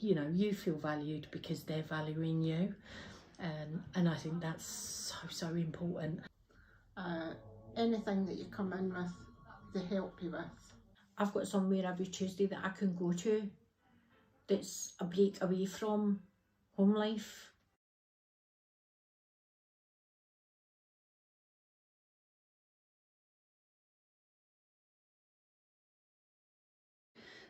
you know, you feel valued because they're valuing you. And I think that's so important. Anything that you come in with, they help you with. I've got somewhere every Tuesday that I can go to that's a break away from home life.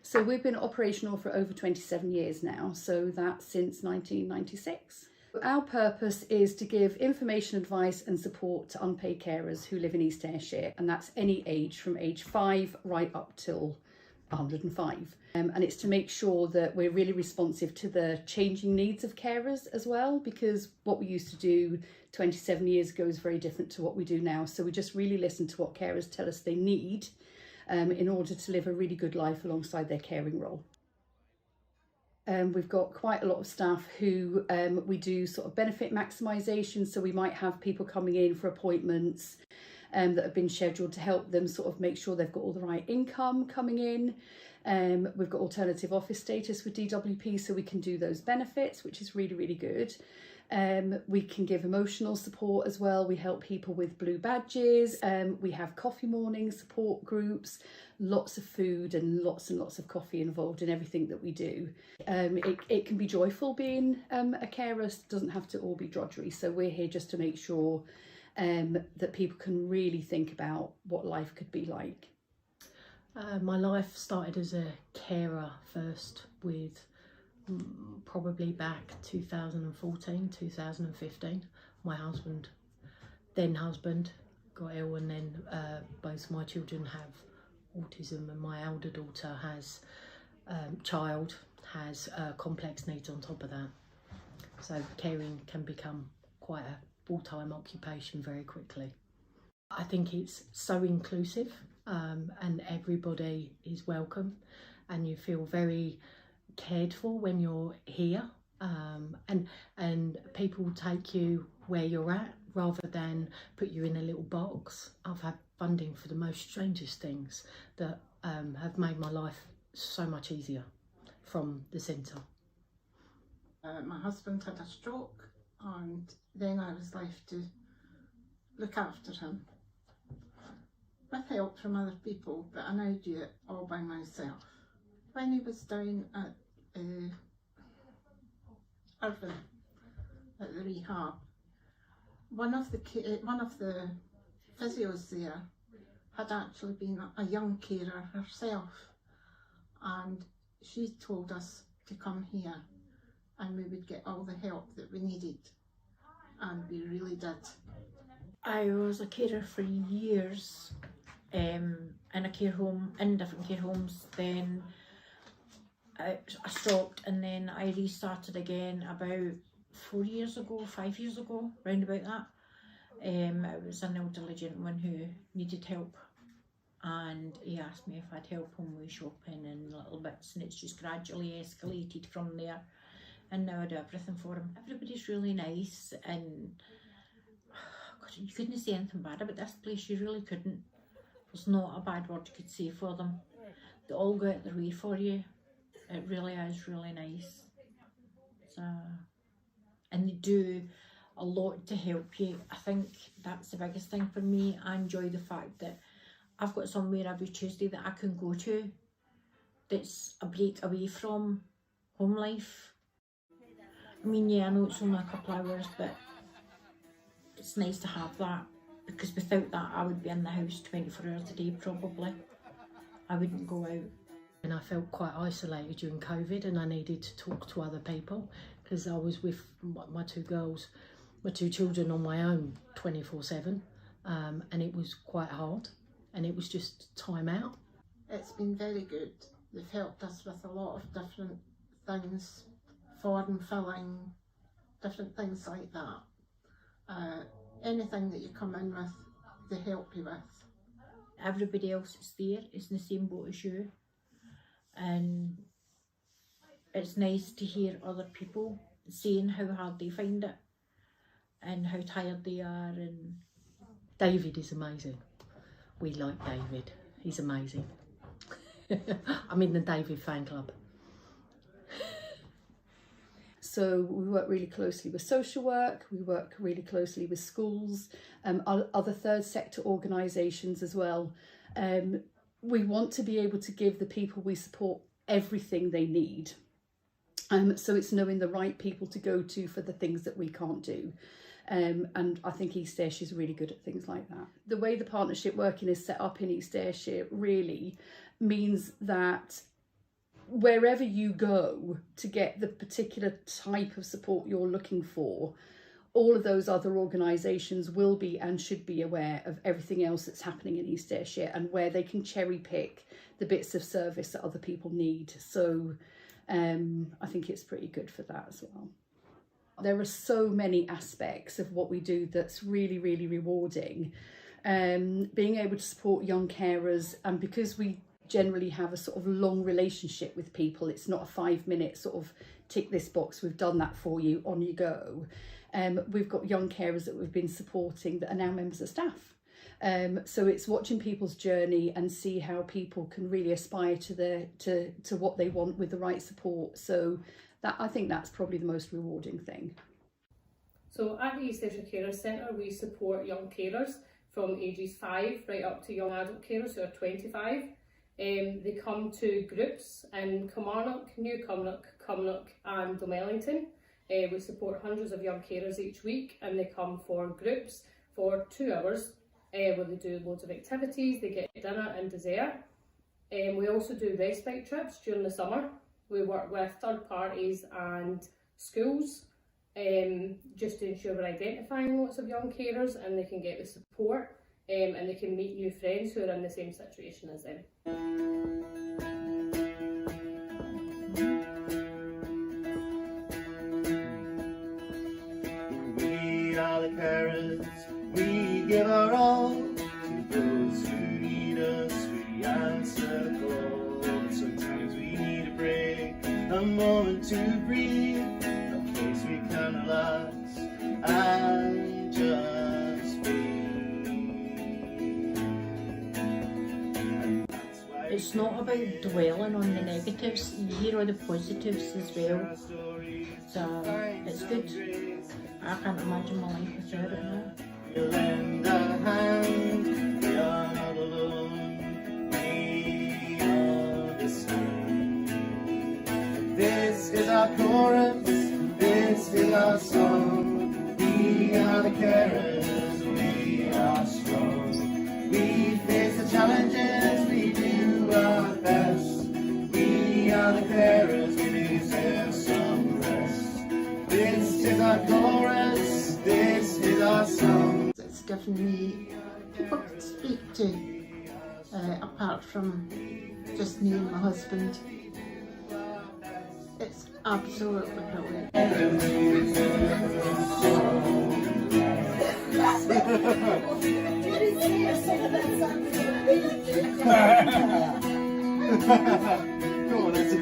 So we've been operational for over 27 years now, so that's since 1996. Our purpose is to give information, advice and support to unpaid carers who live in East Ayrshire, and that's any age from age 5 right up till 105. And it's to make sure that we're really responsive to the changing needs of carers as well, because what we used to do 27 years ago is very different to what we do now. So we just really listen to what carers tell us they need in order to live a really good life alongside their caring role. We've got quite a lot of staff who we do sort of benefit maximisation, so we might have people coming in for appointments that have been scheduled to help them sort of make sure they've got all the right income coming in. We've got alternative office status with DWP, so we can do those benefits, which is really, really good. We can give emotional support as well. We help people with blue badges. We have coffee morning support groups, lots of food and lots of coffee involved in everything that we do. It can be joyful being a carer. It doesn't have to all be drudgery. So we're here just to make sure that people can really think about what life could be like. My life started as a carer first, with probably back 2014, 2015. My then husband got ill, and then both my children have autism, and my elder daughter has complex needs on top of that. So caring can become quite a full-time occupation very quickly. I think it's so inclusive, and everybody is welcome, and you feel very cared for when you're here, and people take you where you're at rather than put you in a little box. I've had funding for the most strangest things that have made my life so much easier from the centre. My husband had a stroke, and then I was left to look after him with help from other people, but I now do it all by myself. When he was down at Irvine at the rehab, one of the physios there had actually been a young carer herself, and she told us to come here and we would get all the help that we needed, and we really did. I was a carer for years in a care home, in different care homes. Then I stopped, and then I restarted again about 5 years ago, round about that. It was an elderly gentleman who needed help, and he asked me if I'd help him with shopping and little bits, and it's just gradually escalated from there, and now I do everything for him. Everybody's really nice, and God, you couldn't say anything bad about this place. You really couldn't. There's not a bad word you could say for them. They all go out their way for you. It really is really nice. So, and they do a lot to help you. I think that's the biggest thing for me. I enjoy the fact that I've got somewhere every Tuesday that I can go to that's a break away from home life. I mean, yeah, I know it's only a couple of hours, but it's nice to have that, because without that I would be in the house 24 hours a day probably. I wouldn't go out. And I felt quite isolated during COVID, and I needed to talk to other people, because I was with my two children on my own 24/7, and it was quite hard, and it was just time out. It's been very good. They've helped us with a lot of different things, form filling, different things like that. Anything that you come in with, they help you with. Everybody else that's there is in the same boat as you, and it's nice to hear other people saying how hard they find it and how tired they are. And David is amazing. We like David. He's amazing. I'm in the David fan club. So we work really closely with social work, we work really closely with schools, other third sector organisations as well. We want to be able to give the people we support everything they need. So it's knowing the right people to go to for the things that we can't do. And I think East Ayrshire is really good at things like that. The way the partnership working is set up in East Ayrshire really means that wherever you go to get the particular type of support you're looking for, all of those other organisations will be and should be aware of everything else that's happening in East Ayrshire and where they can cherry pick the bits of service that other people need. So I think it's pretty good for that as well. There are so many aspects of what we do that's really, really rewarding. Being able to support young carers, and because we generally have a sort of long relationship with people, it's not a 5-minute sort of tick this box, we've done that for you, on you go. We've got young carers that we've been supporting that are now members of staff. So it's watching people's journey and see how people can really aspire to what they want with the right support. So that, I think that's probably the most rewarding thing. So at the East Ayrshire Carers Centre, we support young carers from ages 5 right up to young adult carers who are 25. They come to groups in Kilmarnock, New Kilmarnock and Domellington. We support hundreds of young carers each week, and they come for groups for 2 hours where they do loads of activities, they get dinner and dessert. We also do respite trips during the summer. We work with third parties and schools just to ensure we're identifying lots of young carers and they can get the support and they can meet new friends who are in the same situation as them. We are the carers, we give our all to those who need us, we answer calls. Sometimes we need a break, a moment to breathe, a place we can relax and just be. And that's why It's not about dwelling on the negatives, you hear all the positives as well. So it's good. I can't imagine my life without it now. we'll lend a hand, we are not alone, we are the same. This is our chorus, this is our song, we are the carers, we are strong. We face the challenges, we do our best, we are the carers, we deserve some rest. This is our chorus, this is our song. It's given me people to speak to, apart from just me and my husband. It's absolutely brilliant. Go on, that's it.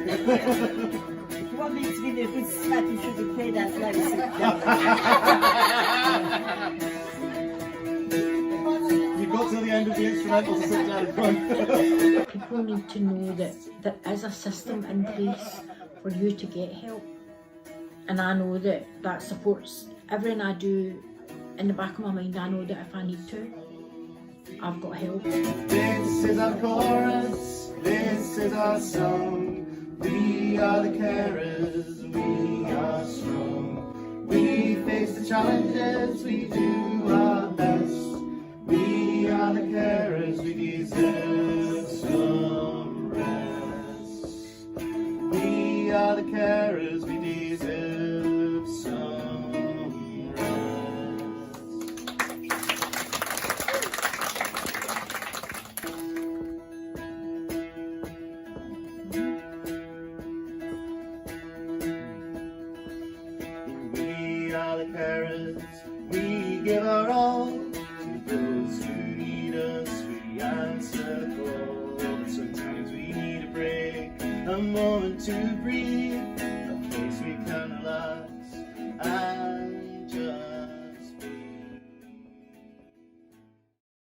If you want me to give you a good slap, you should have played that like You've got till the end of the instrumental to sit down in front. People need to know that there is a system in place for you to get help. And I know that that supports everything I do. In the back of my mind, I know that if I need to, I've got help. This is our chorus, this is our song. We are the carers, we are strong. We face the challenges, we do our best. We are the carers, we deserve some rest. We are the carers, we deserve some rest. We are the carers, we give our all to those who need us, we answer calls. Sometimes we need a break, a moment to breathe, a place we can relax.